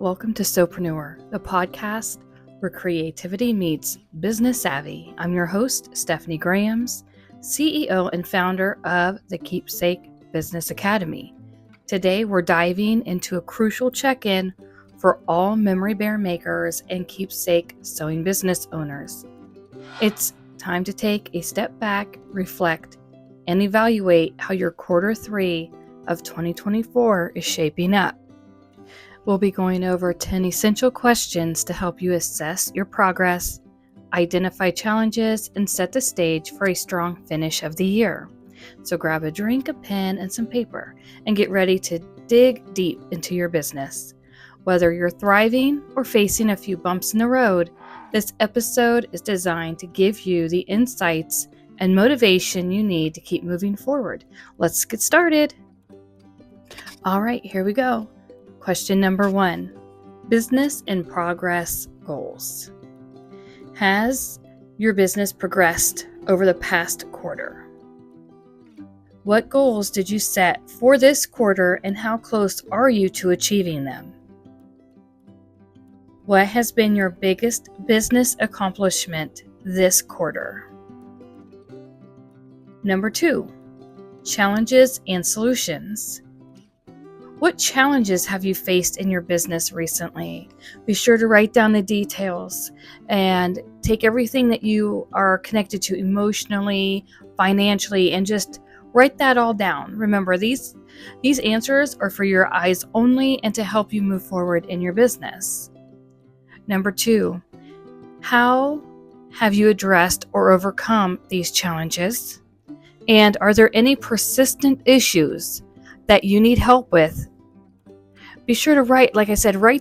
Welcome to Sewpreneur, the podcast where creativity meets business savvy. I'm your host, Stephanie Grahams, CEO and founder of the Keepsake Business Academy. Today, we're diving into a crucial check-in for all memory bear makers and keepsake sewing business owners. It's time to take a step back, reflect, and evaluate how your quarter 3 of 2024 is shaping up. We'll be going over 10 essential questions to help you assess your progress, identify challenges, and set the stage for a strong finish of the year. So grab a drink, a pen, and some paper, and get ready to dig deep into your business. Whether you're thriving or facing a few bumps in the road, this episode is designed to give you the insights and motivation you need to keep moving forward. Let's get started. All right, here we go. Question number 1, business in progress goals. Has your business progressed over the past quarter? What goals did you set for this quarter and how close are you to achieving them? What has been your biggest business accomplishment this quarter? Number 2, challenges and solutions. What challenges have you faced in your business recently? Be sure to write down the details and take everything that you are connected to emotionally, financially, and just write that all down. Remember, these answers are for your eyes only and to help you move forward in your business. Number 2, how have you addressed or overcome these challenges? And are there any persistent issues that you need help with? Be sure to write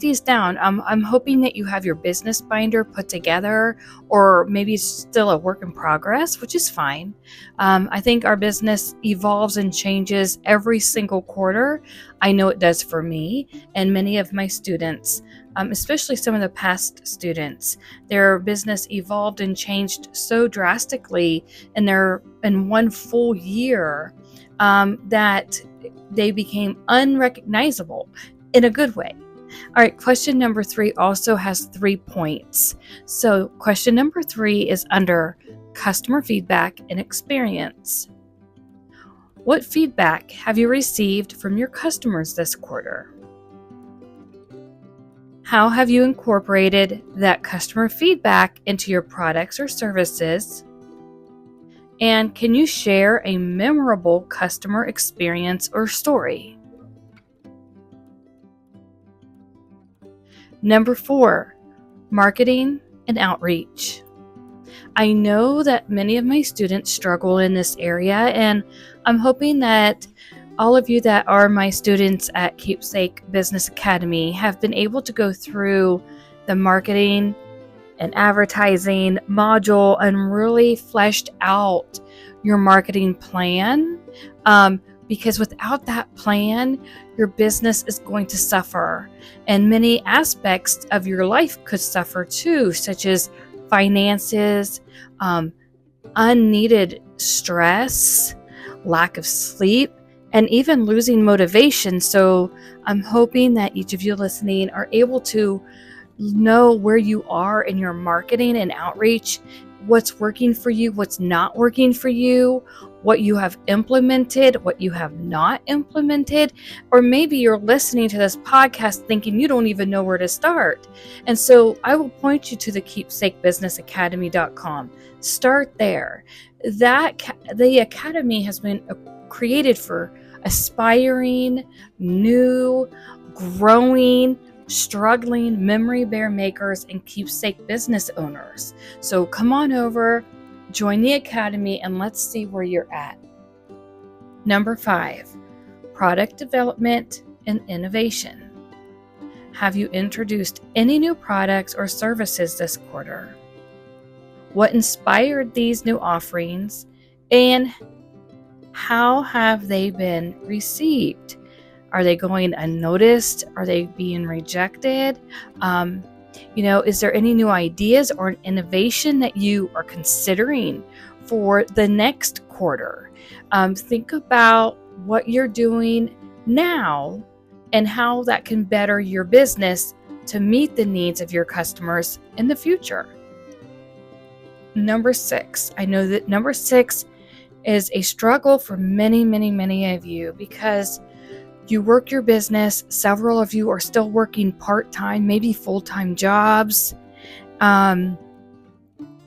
these down. I'm hoping that you have your business binder put together, or maybe it's still a work in progress, which is fine. I think our business evolves and changes every single quarter. I know it does for me and many of my students, especially some of the past students. Their business evolved and changed so drastically in one full year that they became unrecognizable in a good way. All right, question number 3 also has 3 points. So question number 3 is under customer feedback and experience. What feedback have you received from your customers this quarter? How have you incorporated that customer feedback into your products or services? And can you share a memorable customer experience or story? Number 4, marketing and outreach. I know that many of my students struggle in this area, and I'm hoping that all of you that are my students at Keepsake Business Academy have been able to go through the marketing and advertising module and really fleshed out your marketing plan. Because without that plan, your business is going to suffer, and many aspects of your life could suffer too, such as finances, unneeded stress, lack of sleep, and even losing motivation. So I'm hoping that each of you listening are able to know where you are in your marketing and outreach, what's working for you, what's not working for you, what you have implemented, what you have not implemented, or maybe you're listening to this podcast thinking you don't even know where to start. And so I will point you to the keepsakebusinessacademy.com. Start there. The academy has been created for aspiring, new, growing, struggling memory bear makers and keepsake business owners. So come on over, join the academy, and let's see where you're at. Number 5, product development and innovation. Have you introduced any new products or services this quarter? What inspired these new offerings, and how have they been received? Are they going unnoticed? Are they being rejected? Is there any new ideas or an innovation that you are considering for the next quarter? Think about what you're doing now and how that can better your business to meet the needs of your customers in the future. Number 6. I know that number 6 is a struggle for many, many, many of you because you work your business. Several of you are still working part-time, maybe full-time jobs.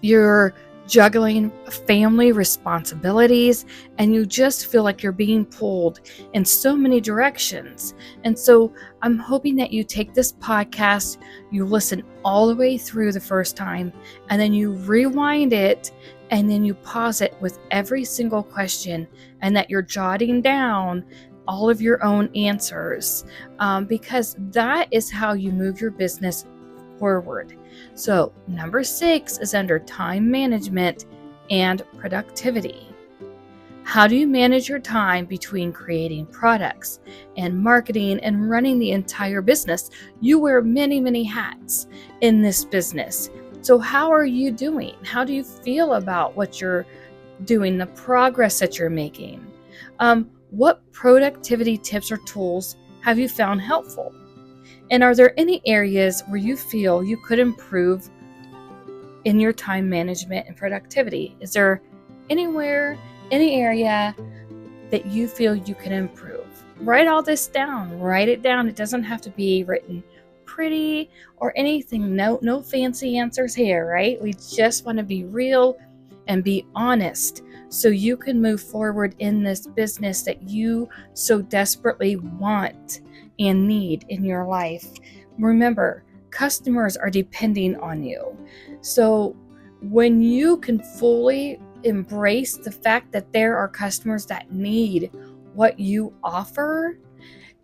You're juggling family responsibilities, and you just feel like you're being pulled in so many directions. And so I'm hoping that you take this podcast, you listen all the way through the first time, and then you rewind it, and then you pause it with every single question, and that you're jotting down all of your own answers, because that is how you move your business forward. So number 6 is under time management and productivity. How do you manage your time between creating products and marketing and running the entire business? You wear many, many hats in this business. So how are you doing? How do you feel about what you're doing, the progress that you're making? What productivity tips or tools have you found helpful? And are there any areas where you feel you could improve in your time management and productivity? Is there anywhere, any area that you feel you can improve? Write all this down. Write it down. It doesn't have to be written pretty or anything. No fancy answers here, right? We just want to be real and be honest so you can move forward in this business that you so desperately want and need in your life. Remember, customers are depending on you. So when you can fully embrace the fact that there are customers that need what you offer,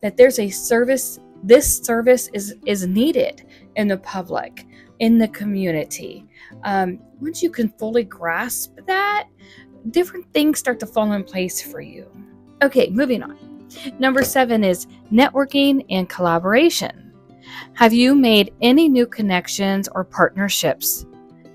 that there's a service, this service is needed in the public, in the community. Once you can fully grasp that, different things start to fall in place for you. Okay, moving on. Number 7 is networking and collaboration. Have you made any new connections or partnerships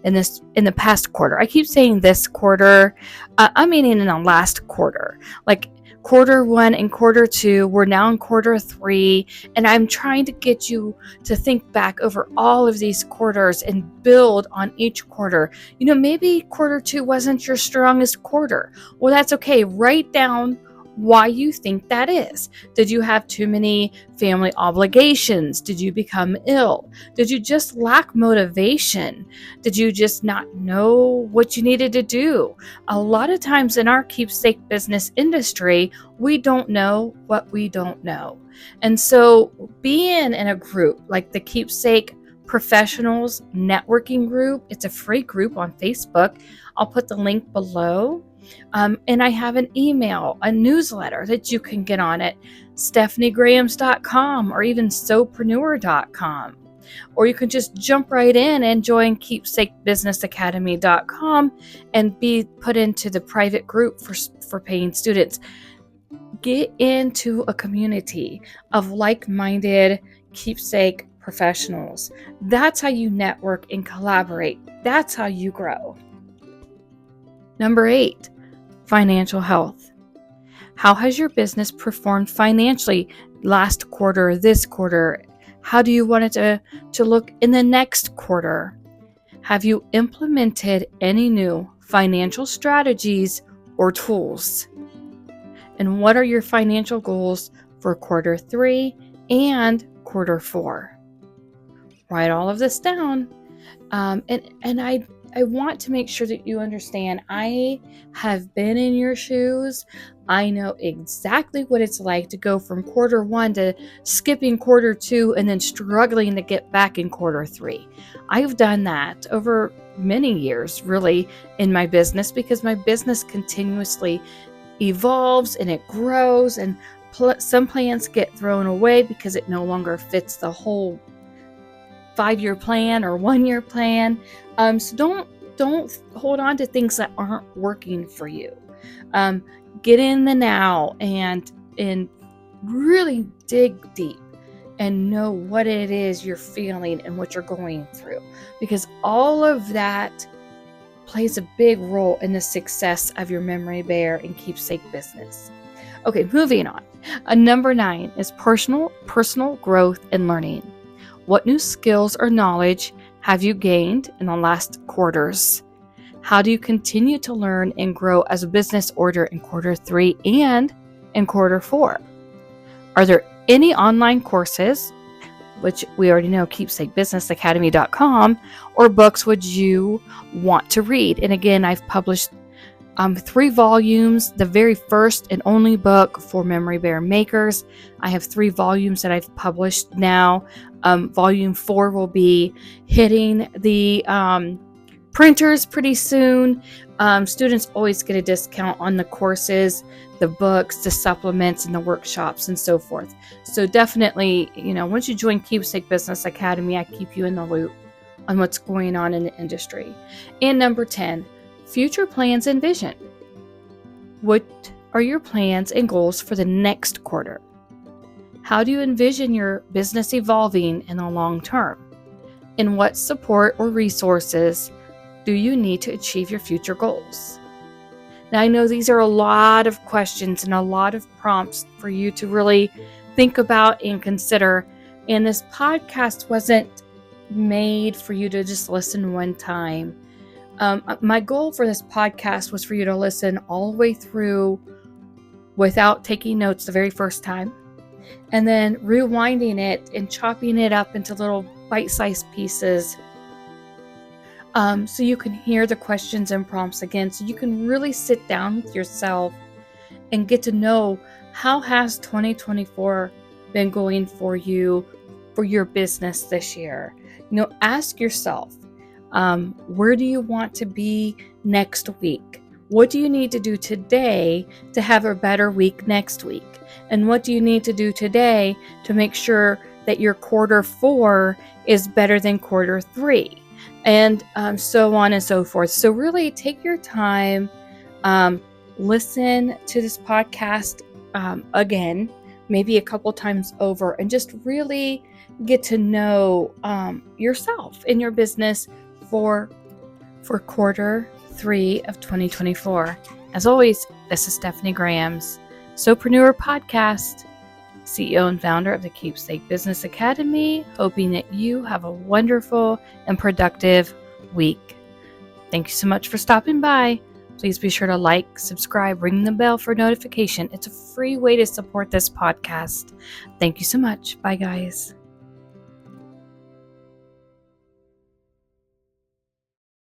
in the past quarter? I keep saying this quarter. I'm meaning in the last quarter. Like quarter 1 and quarter 2, we're now in quarter 3, and I'm trying to get you to think back over all of these quarters and build on each quarter. Maybe quarter 2 wasn't your strongest quarter. Well, that's okay. Write down why you think that is. Did you have too many family obligations? Did you become ill? Did you just lack motivation? Did you just not know what you needed to do? A lot of times in our keepsake business industry, we don't know what we don't know. And so being in a group like the Keepsake Professionals Networking Group, it's a free group on Facebook. I'll put the link below. And I have an email, a newsletter that you can get on at stephaniegrahams.com or even Sewpreneur.com. Or you can just jump right in and join keepsakebusinessacademy.com and be put into the private group for paying students. Get into a community of like-minded keepsake professionals. That's how you network and collaborate. That's how you grow. Number 8, financial health. How has your business performed financially last quarter, this quarter? How do you want it to look in the next quarter? Have you implemented any new financial strategies or tools? And what are your financial goals for quarter 3 and quarter 4? Write all of this down. And I want to make sure that you understand I have been in your shoes. I know exactly what it's like to go from quarter 1 to skipping quarter 2 and then struggling to get back in quarter 3. I've done that over many years, really, in my business because my business continuously evolves and it grows, and some plans get thrown away because it no longer fits the whole 5-year plan or 1-year plan. So don't hold on to things that aren't working for you. Get in the now and really dig deep and know what it is you're feeling and what you're going through, because all of that plays a big role in the success of your memory bear and keepsake business. Okay, moving on. Number 9 is personal growth and learning. What new skills or knowledge have you gained in the last quarters? How do you continue to learn and grow as a business owner in quarter 3 and in quarter 4? Are there any online courses, which we already know, keepsakebusinessacademy.com, or books would you want to read? And again, I've published 3 volumes, the very first and only book for memory bear makers. I have 3 volumes that I've published now. Volume 4 will be hitting the printers pretty soon. Students always get a discount on the courses, the books, the supplements, and the workshops, and so forth. So definitely, once you join Keepsake Business Academy, I keep you in the loop on what's going on in the industry. And number 10, future plans and vision. What are your plans and goals for the next quarter? How do you envision your business evolving in the long term? And what support or resources do you need to achieve your future goals? Now, I know these are a lot of questions and a lot of prompts for you to really think about and consider. And this podcast wasn't made for you to just listen one time. My goal for this podcast was for you to listen all the way through without taking notes the very first time, and then rewinding it and chopping it up into little bite-sized pieces, so you can hear the questions and prompts again, so you can really sit down with yourself and get to know, how has 2024 been going for you, for your business this year? Ask yourself, where do you want to be next week? What do you need to do today to have a better week next week? And what do you need to do today to make sure that your quarter 4 is better than quarter 3? And so on and so forth. So really take your time, listen to this podcast again, maybe a couple times over, and just really get to know yourself and your business for quarter 3 of 2024. As always, this is Stephanie Graham's Sewpreneur podcast, CEO and founder of the Keepsake Business Academy, hoping that you have a wonderful and productive week. Thank you so much for stopping by. Please be sure to like, subscribe, ring the bell for notification. It's a free way to support this podcast. Thank you so much. Bye, guys.